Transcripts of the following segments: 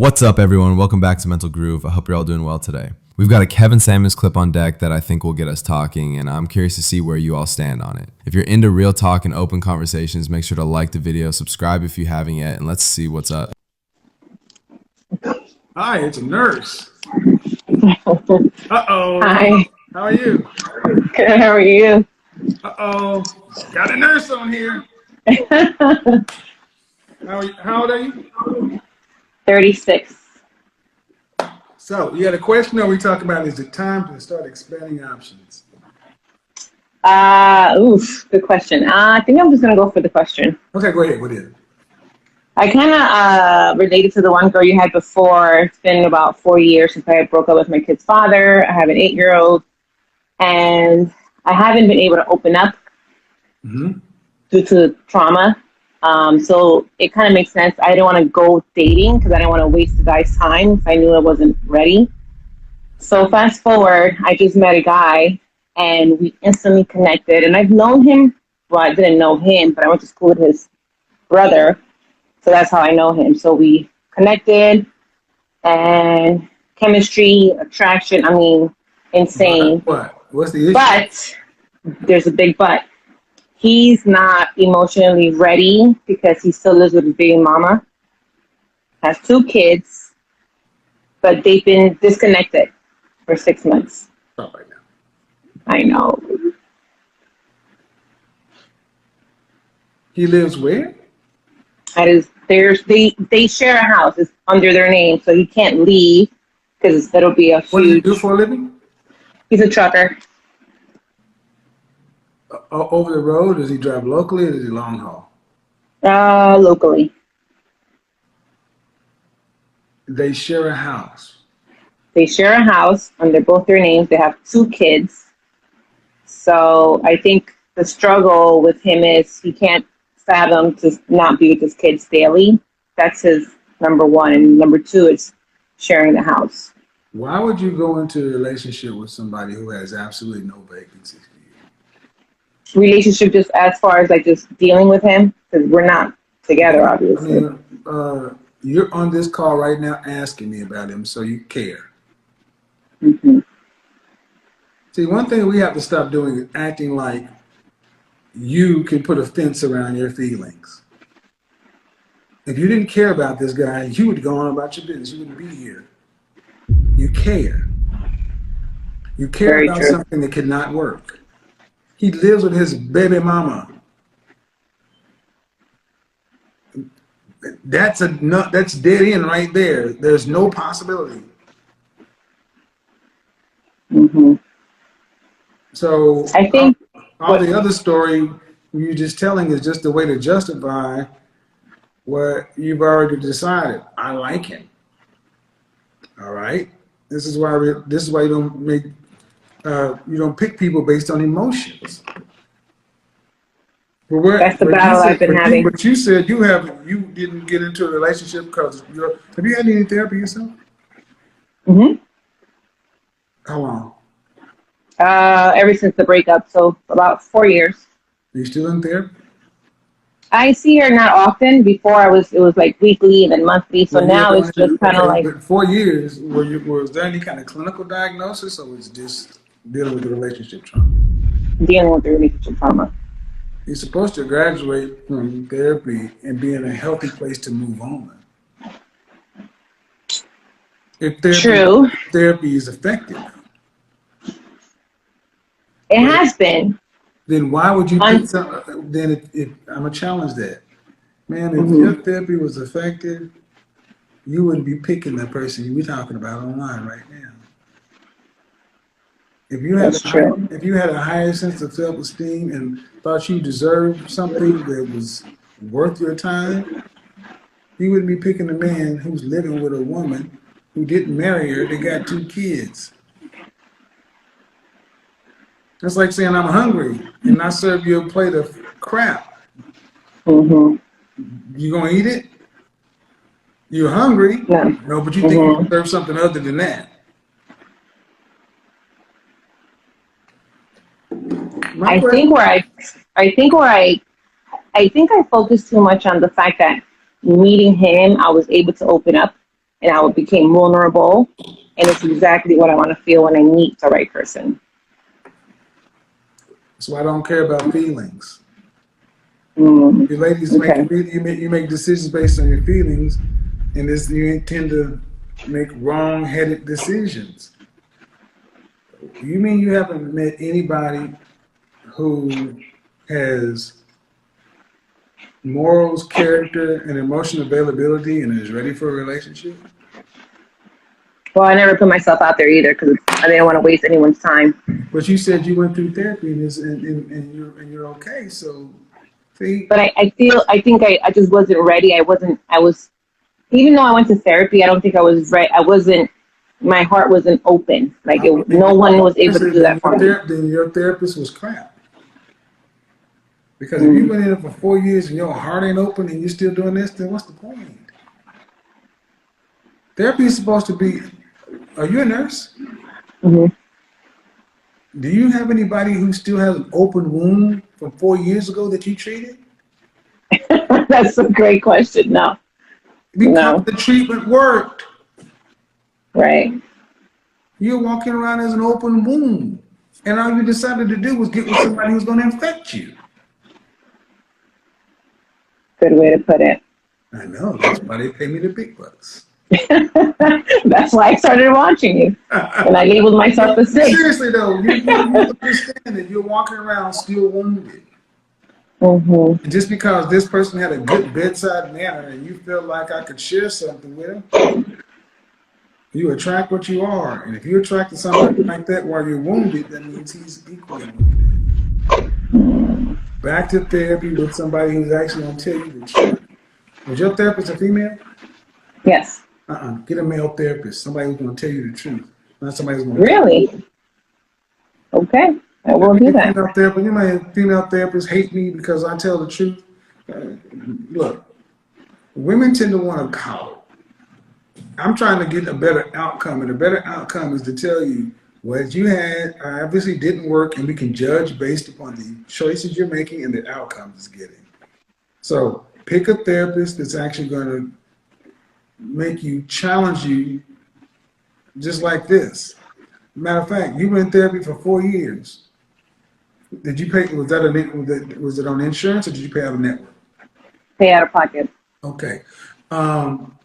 What's up, everyone? Welcome back to Mental Groove. I hope you're all doing well today. We've got a Kevin Samuels clip on deck that I think will get us talking, and I'm curious to see where you all stand on it. If you're into real talk and open conversations, make sure to like the video, subscribe if you haven't yet, and let's see what's up. Hi, it's a nurse. Uh-oh. Hi. How are you? Good, how are you? Uh-oh. Got a nurse on here. How old are you? 36. So, you had a question, or we talking about is it time to start expanding options? Good question. I think I'm just gonna go for the question. Okay, go ahead. What is it? I kind of related to the one girl you had before. It's been about 4 years since I broke up with my kid's father. I have an 8-year-old, and I haven't been able to open up due to trauma. So it kind of makes sense. I didn't want to go dating because I didn't want to waste the guy's time if I knew I wasn't ready. So fast forward, I just met a guy and we instantly connected. And I've known him. Well, I didn't know him, but I went to school with his brother. So that's how I know him. So we connected and chemistry, attraction. I mean, insane. What? What's the issue? But there's a big but. He's not emotionally ready because he still lives with his baby mama, has 2 kids, but they've been disconnected for 6 months. Stop right now. I know. He lives where? They share a house. It's under their name, so he can't leave because that'll be a huge. What does he do for a living? He's a trucker. Over the road? Does he drive locally or does he long haul? Locally. They share a house. They share a house under both their names. They have 2 kids. So I think the struggle with him is he can't fathom to not be with his kids daily. That's his number one. And number 2 is sharing the house. Why would you go into a relationship with somebody who has absolutely no vacancies? Relationship just as far as like just dealing with him? Because we're not together, obviously. I mean, you're on this call right now asking me about him, so you care. Mm-hmm. See, one thing we have to stop doing is acting like you can put a fence around your feelings. If you didn't care about this guy, you would go on about your business. You wouldn't be here. You care. You care Very about true. something that cannot work. He lives with his baby mama. That's dead end right there. There's no possibility. Mm-hmm. So I think all the other story you're just telling is just a way to justify what you've already decided. I like him. All right. This is why you don't make you don't pick people based on emotions. that's the battle I've been having. But you said you didn't get into a relationship because have you had any therapy yourself? Mm-hmm. How long? Ever since the breakup, so about 4 years. Are you still in therapy? I see her not often. Before it was like weekly and then monthly. So now it's just kind of like. But 4 years, was there any kind of clinical diagnosis, or was it just dealing with the relationship trauma? Dealing with the relationship trauma. You're supposed to graduate from therapy and be in a healthy place to move on. If therapy is effective. It has been. Then why would you pick something? Then if I'm gonna challenge that, man. If your therapy was effective, you wouldn't be picking the person we're talking about online right now. If you had a higher sense of self-esteem and thought you deserved something that was worth your time, you wouldn't be picking a man who's living with a woman who didn't marry her. They got 2 kids. That's like saying I'm hungry and I serve you a plate of crap. Mm-hmm. You gonna eat it? You're hungry? No, but you think you deserve something other than that. I think I focused too much on the fact that meeting him, I was able to open up and I became vulnerable. And it's exactly what I want to feel when I meet the right person. So I don't care about feelings. Mm, You ladies okay. you make decisions based on your feelings, and this you tend to make wrong-headed decisions. You mean you haven't met anybody who has morals, character, and emotional availability and is ready for a relationship? Well, I never put myself out there either because I didn't want to waste anyone's time. But you said you went through therapy and you're okay. So see, But I think I just wasn't ready. I was, even though I went to therapy, I don't think I was right. My heart wasn't open. Like no one was able to obviously, do that for me. then your therapist was crap. Because if you Mm, went in for 4 years and your heart ain't open and you're still doing this, then what's the point? Therapy is supposed to be. Are you a nurse? hmm Do you have anybody who still has an open wound from 4 years ago that you treated? That's a great question. No, Because no, the treatment worked. right. You're walking around as an open wound. And all you decided to do was get with somebody who's going to infect you. Good way to put it. I know. That's why they pay me the big bucks. That's why I started watching you, and I labeled myself a six. Seriously, though, you understand that you're walking around still wounded. Mm-hmm. And just because this person had a good bedside manner and you feel like I could share something with him, you attract what you are. And if you attract somebody like that while you're wounded, that means he's equally wounded. Back to therapy with somebody who's actually going to tell you the truth. Was your therapist a female? Yes. Get a male therapist, somebody who's going to tell you the truth, not somebody who's going to tell you. Really? Okay, I will do that. Female therapist, you know, female therapists hate me because I tell the truth. Look, women tend to want to coddle. I'm trying to get a better outcome, and a better outcome is to tell you what you had obviously didn't work, and we can judge based upon the choices you're making and the outcomes it's getting. So pick a therapist that's actually going to make you challenge you, just like this. Matter of fact, you were in therapy for 4 years. Did you pay? Was it on insurance or did you pay out of network? Pay out of pocket. Okay. Um,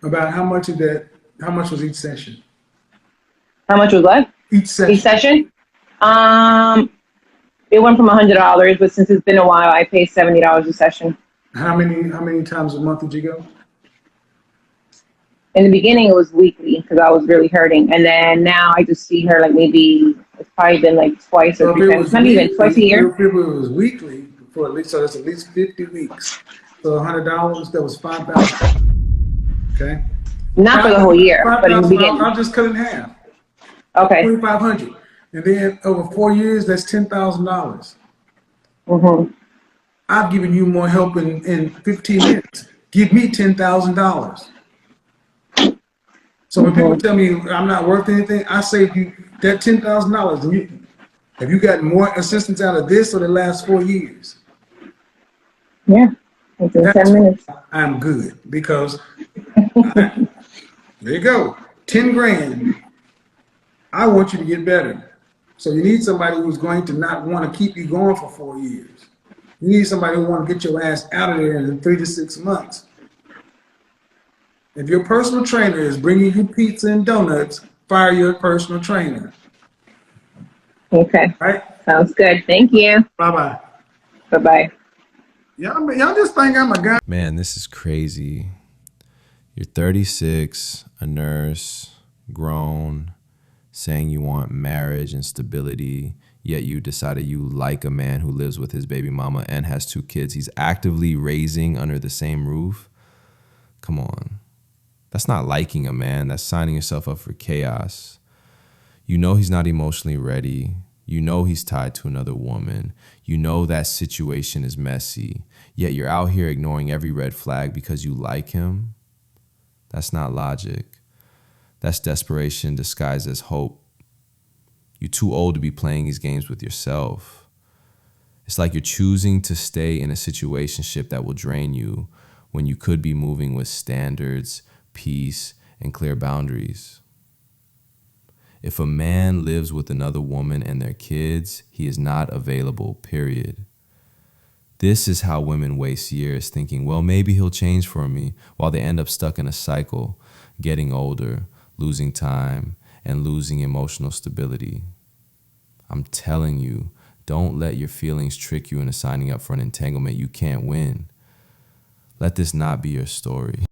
about how much of that? How much was each session? How much was what? Each Each session. session? It went from $100, but since it's been a while, I pay $70 a session. How many times a month did you go? In the beginning, it was weekly because I was really hurting, and then now I just see her like maybe it's probably been like twice or So if three it times, was not even twice a year. if it was weekly for at least, so that's at least 50 weeks. So $100, that was 5,000. Okay. Not for the whole year, Five but in the thousand. I'll beginning. just cut it in half. Okay. 2,500, and then over 4 years, that's $10,000. Mm-hmm. I've given you more help in 15 minutes. Give me $10,000. So when people Mm-hmm. tell me I'm not worth anything, I saved you that $10,000. Have you gotten more assistance out of this or the last 4 years? Yeah. It's in That's 10 minutes. why I'm good, because there you go, 10 grand. I want you to get better. So you need somebody who's going to not want to keep you going for 4 years. You need somebody who want to get your ass out of there in 3 to 6 months. If your personal trainer is bringing you pizza and donuts, fire your personal trainer. Okay. Right? Sounds good. Thank you. Bye bye. Bye-bye. Y'all just think I'm a guy. Man, this is crazy. You're 36, a nurse, grown, saying you want marriage and stability, yet you decided you like a man who lives with his baby mama and has 2 kids he's actively raising under the same roof. Come on. That's not liking a man. That's signing yourself up for chaos. You know he's not emotionally ready. You know he's tied to another woman. You know that situation is messy. Yet you're out here ignoring every red flag because you like him. That's not logic. That's desperation disguised as hope. You're too old to be playing these games with yourself. It's like you're choosing to stay in a situationship that will drain you when you could be moving with standards, peace, and clear boundaries. If a man lives with another woman and their kids, he is not available, period. This is how women waste years thinking, well, maybe he'll change for me, while they end up stuck in a cycle, getting older, losing time, and losing emotional stability. I'm telling you, don't let your feelings trick you into signing up for an entanglement you can't win. Let this not be your story.